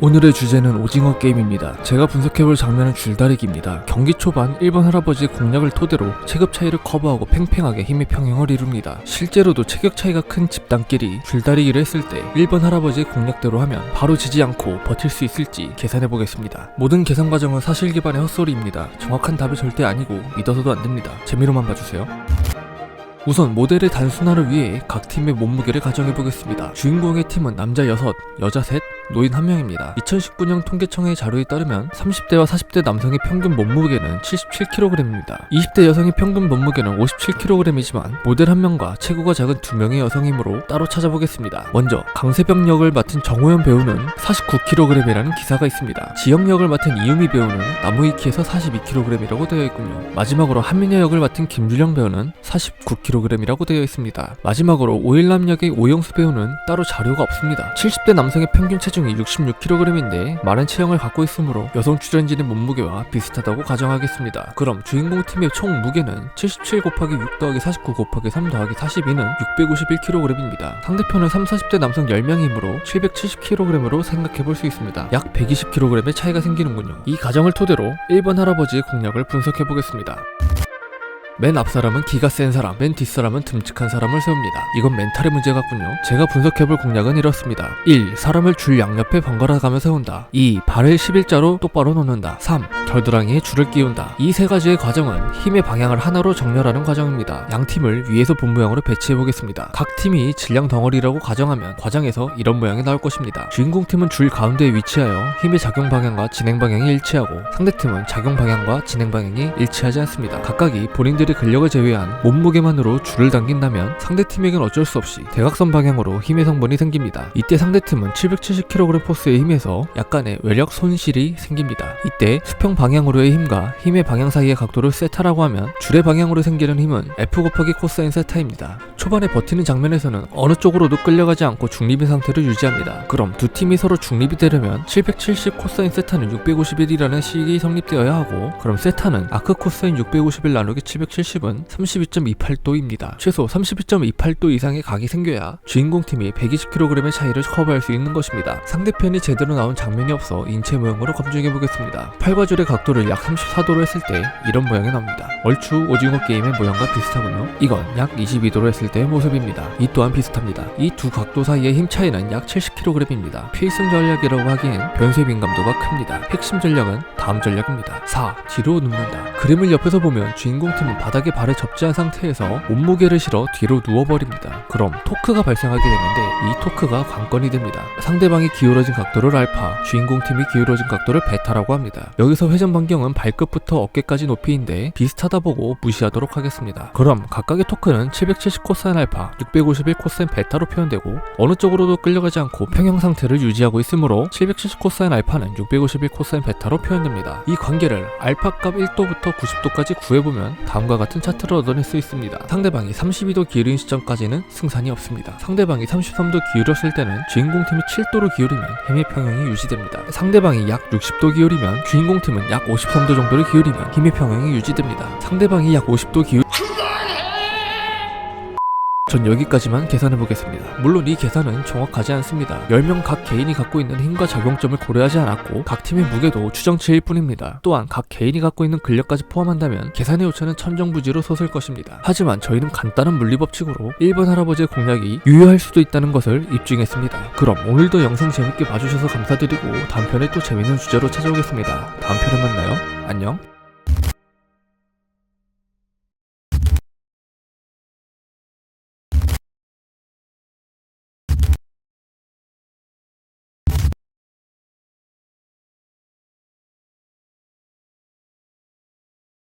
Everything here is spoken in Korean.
오늘의 주제는 오징어 게임입니다. 제가 분석해볼 장면은 줄다리기입니다. 경기 초반 1번 할아버지의 공략을 토대로 체급 차이를 커버하고 팽팽하게 힘의 평형을 이룹니다. 실제로도 체격 차이가 큰 집단끼리 줄다리기를 했을 때 1번 할아버지의 공략대로 하면 바로 지지 않고 버틸 수 있을지 계산해보겠습니다. 모든 계산 과정은 사실 기반의 헛소리입니다. 정확한 답이 절대 아니고 믿어서도 안됩니다. 재미로만 봐주세요. 우선 모델의 단순화를 위해 각 팀의 몸무게를 가정해보겠습니다. 주인공의 팀은 남자 6, 여자 3, 노인 1명입니다. 2019년 통계청의 자료에 따르면 30대와 40대 남성의 평균 몸무게는 77kg입니다. 20대 여성의 평균 몸무게는 57kg이지만 모델 1명과 체구가 작은 2명의 여성이므로 따로 찾아보겠습니다. 먼저 강세병 역을 맡은 정호연 배우는 49kg이라는 기사가 있습니다. 지영 역을 맡은 이유미 배우는 나무위키에서 42kg이라고 되어 있군요. 마지막으로 한민여 역을 맡은 김주령 배우는 49kg이라고 되어 있습니다. 마지막으로 오일남 역의 오영수 배우는 따로 자료가 없습니다. 70대 남성의 평균 체중이 66kg인데 마른 체형을 갖고 있으므로 여성 출연진의 몸무게와 비슷하다고 가정하겠습니다. 그럼 주인공 팀의 총 무게는 77 곱하기 6 더하기 49 곱하기 3 더하기 42는 651kg입니다. 상대편은 30, 40대 남성 10명이므로 770kg으로 생각해볼 수 있습니다. 약 120kg의 차이가 생기는군요. 이 가정을 토대로 1번 할아버지의 공략을 분석해보겠습니다. 맨 앞사람은 기가 센 사람, 맨 뒷사람은 듬직한 사람을 세웁니다. 이건 멘탈의 문제 같군요. 제가 분석해볼 공략은 이렇습니다. 1. 사람을 줄 양옆에 번갈아 가며 세운다. 2. 발을 11자로 똑바로 놓는다. 3. 겨드랑이에 줄을 끼운다. 이 세 가지의 과정은 힘의 방향을 하나로 정렬하는 과정입니다. 양 팀을 위에서 본 모양으로 배치해보겠습니다. 각 팀이 질량 덩어리라고 가정하면 과정에서 이런 모양이 나올 것입니다. 주인공 팀은 줄 가운데에 위치하여 힘의 작용 방향과 진행 방향이 일치하고 상대팀은 작용 방향과 진행 방향이 일치하지 않습니다. 각각이 본인들의 근력을 제외한 몸무게만으로 줄을 당긴다면 상대팀에겐 어쩔 수 없이 대각선 방향으로 힘의 성분이 생깁니다. 이때 상대팀은 770kg 포스의 힘에서 약간의 외력 손실이 생깁니다. 이때 수평 방향으로의 힘과 힘의 방향 사이의 각도를 세타라고 하면 줄의 방향으로 생기는 힘은 F 곱하기 코사인 세타입니다. 초반에 버티는 장면에서는 어느 쪽으로도 끌려가지 않고 중립인 상태를 유지합니다. 그럼 두 팀이 서로 중립이 되려면 770 코사인 세타는 651이라는 식이 성립되어야 하고, 그럼 세타는 아크 코사인 651 나누기 770은 32.28도입니다. 최소 32.28도 이상의 각이 생겨야 주인공 팀이 120kg의 차이를 커버할 수 있는 것입니다. 상대편이 제대로 나온 장면이 없어 인체 모형으로 검증해보겠습니다. 팔과 줄의 각도를 약 34도로 했을 때 이런 모양이 나옵니다. 얼추 오징어 게임의 모양과 비슷하군요. 이건 약 22도로 했을 때의 모습입니다. 이 또한 비슷합니다. 이 두 각도 사이의 힘 차이는 약 70kg입니다. 필승 전략이라고 하기엔 변수의 민감도가 큽니다. 핵심 전략은 다음 전략입니다. 4. 뒤로 눕는다. 그림을 옆에서 보면 주인공 팀은 바닥에 발을 접지한 상태에서 몸무게를 실어 뒤로 누워버립니다. 그럼 토크가 발생하게 되는데 이 토크가 관건이 됩니다. 상대방이 기울어진 각도를 알파, 주인공 팀이 기울어진 각도를 베타라고 합니다. 여기서 회전 반경은 발끝부터 어깨까지 높이인데 비슷하다 보고 무시하도록 하겠습니다. 그럼 각각의 토크는 770 코사인 알파, 651 코사인 베타로 표현되고 어느 쪽으로도 끌려가지 않고 평형 상태를 유지하고 있으므로 770 코사인 알파는 651 코사인 베타로 표현됩니다. 이 관계를 알파값 1도부터 90도까지 구해보면 다음과 같은 차트를 얻어낼 수 있습니다. 상대방이 32도 기울인 시점까지는 승산이 없습니다. 상대방이 33도 기울였을 때는 주인공 팀이 7도로 기울이면 힘의 평형이 유지됩니다. 상대방이 약 60도 기울이면 주인공 팀은 약 53도 정도를 기울이면 힘의 평형이 유지됩니다. 상대방이 약 50도 기울 전 여기까지만 계산해보겠습니다. 물론 이 계산은 정확하지 않습니다. 10명 각 개인이 갖고 있는 힘과 작용점을 고려하지 않았고 각 팀의 무게도 추정치일 뿐입니다. 또한 각 개인이 갖고 있는 근력까지 포함한다면 계산의 오차는 천정부지로 솟을 것입니다. 하지만 저희는 간단한 물리법칙으로 1번 할아버지의 공략이 유효할 수도 있다는 것을 입증했습니다. 그럼 오늘도 영상 재밌게 봐주셔서 감사드리고 다음 편에 또 재밌는 주제로 찾아오겠습니다. 다음 편에 만나요. 안녕.